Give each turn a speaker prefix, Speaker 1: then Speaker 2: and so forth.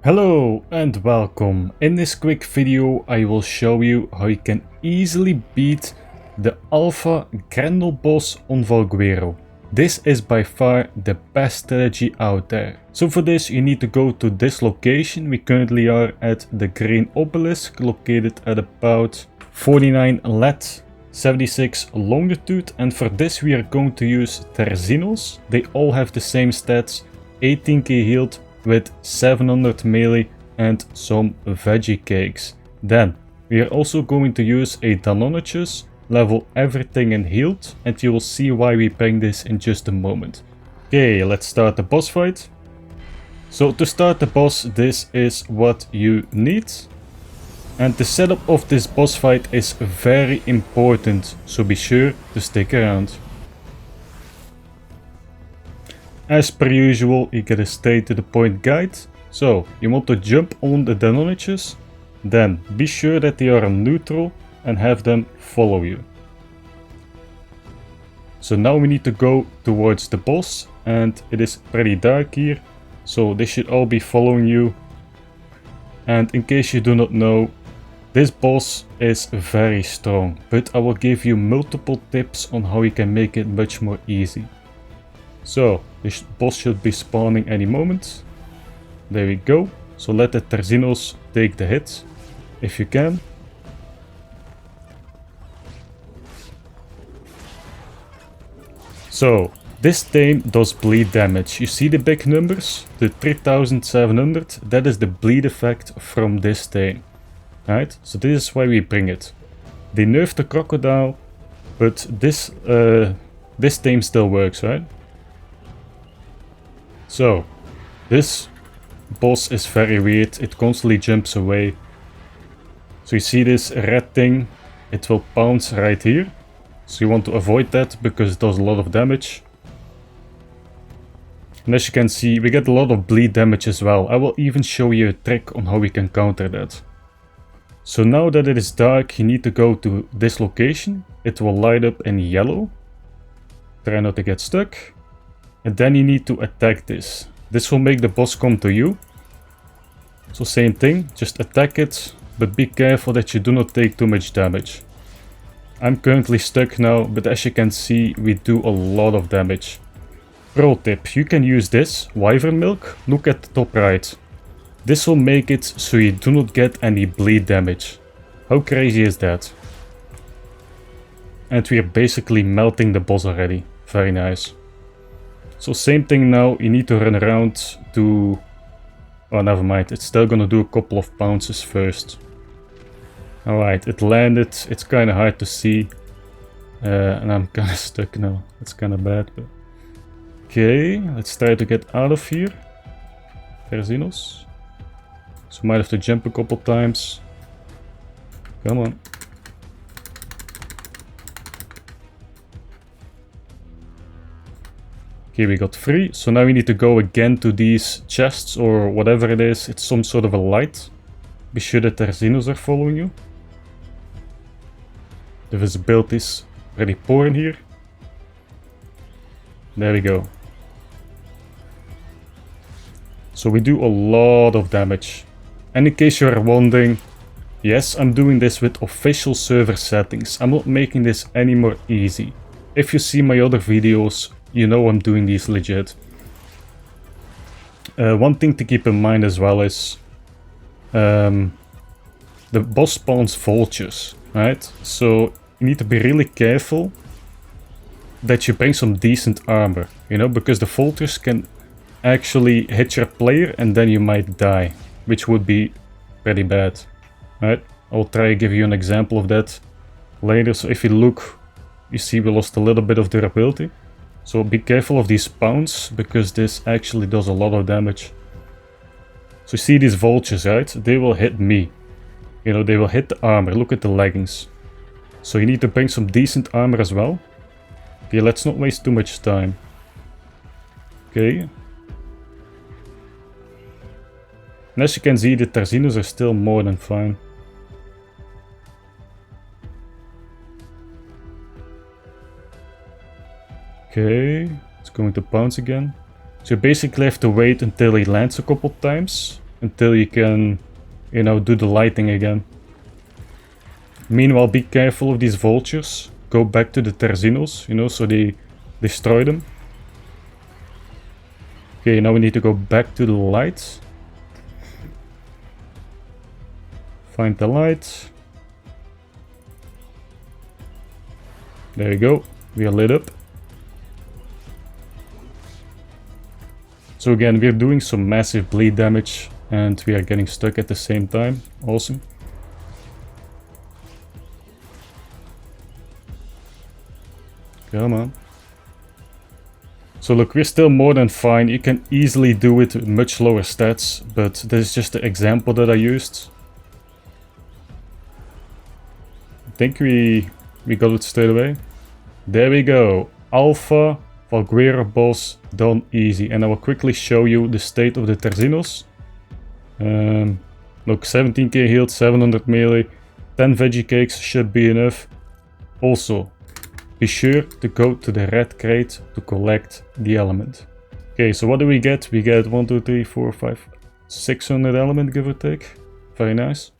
Speaker 1: Hello and welcome. In this quick video I will show you how you can easily beat the Alpha Grendel boss on Valguero. This is by far the best strategy out there. So for this you need to go to this location. We currently are at the Green Obelisk, located at about 49 lat, 76 longitude, and for this we are going to use Terzinos. They all have the same stats, 18k healed with 700 melee and some veggie cakes. Then we are also going to use a Jonna-X, level everything in healed, and you will see why we bring this in just a moment. Okay, let's start the boss fight. So to start the boss, this is what you need. And the setup of this boss fight is very important, so be sure to stick around. As per usual, you get a straight to the point guide. So you want to jump on the Jonna-X, then be sure that they are on neutral and have them follow you. So now we need to go towards the boss, and it is pretty dark here, so they should all be following you. And in case you do not know, this boss is very strong, but I will give you multiple tips on how you can make it much more easy. So this boss should be spawning any moment. There we go. So let the Terzinos take the hit if you can. So this thing does bleed damage. You see the big numbers? The 3700, that is the bleed effect from this thing. Right? So this is why we bring it. They nerfed the crocodile, but this thing still works, right? So, this boss is very weird, it constantly jumps away. So you see this red thing, it will pounce right here. So you want to avoid that because it does a lot of damage. And as you can see, we get a lot of bleed damage as well. I will even show you a trick on how we can counter that. So now that it is dark, you need to go to this location. It will light up in yellow. Try not to get stuck. And then you need to attack this. This will make the boss come to you. So same thing, just attack it, but be careful that you do not take too much damage. I'm currently stuck now, but as you can see, we do a lot of damage. Pro tip, you can use this, Wyvern Milk, look at the top right. This will make it so you do not get any bleed damage. How crazy is that? And we are basically melting the boss already, very nice. So same thing now, you need to run around to... Oh, never mind, it's still gonna do a couple of bounces first. Alright, it landed, it's kinda hard to see. And I'm kinda stuck now, it's kinda bad. But... Okay, let's try to get out of here. Terzinos. So might have to jump a couple times. Come on. Okay, we got 3, so now we need to go again to these chests or whatever it is. It's some sort of a light. Be sure that the Terzinos are following you. The visibility is pretty poor in here. There we go. So we do a lot of damage. And in case you're wondering, yes, I'm doing this with official server settings. I'm not making this any more easy. If you see my other videos, you know I'm doing these legit. One thing to keep in mind as well is the boss spawns vultures, right? So you need to be really careful that you bring some decent armor, you know, because the vultures can actually hit your player and then you might die, which would be pretty bad, right? I'll try to give you an example of that later. So if you look, you see we lost a little bit of durability. So be careful of these spawns, because this actually does a lot of damage. So you see these vultures, right? They will hit me. You know, they will hit the armor. Look at the leggings. So you need to bring some decent armor as well. Okay, let's not waste too much time. Okay. And as you can see, the Terzinos are still more than fine. Okay, it's going to bounce again. So you basically have to wait until he lands a couple times. until you can, you know, do the lighting again. Meanwhile, be careful of these vultures. Go back to the Terzinos, you know, so they destroy them. Okay, now we need to go back to the lights. Find the lights. There you go. We are lit up. So again, we're doing some massive bleed damage and we are getting stuck at the same time. Awesome. Come on. So look, we're still more than fine. You can easily do it with much lower stats, but this is just the example that I used. I think we got it straight away. There we go. Alpha Valguero boss done easy. And I will quickly show you the state of the Terzinos. Look, 17k healed, 700 melee, 10 veggie cakes should be enough. Also, be sure to go to the red crate to collect the element. Okay, so what do we get? We get 1, 2, 3, 4, 5, 600 element, give or take. Very nice.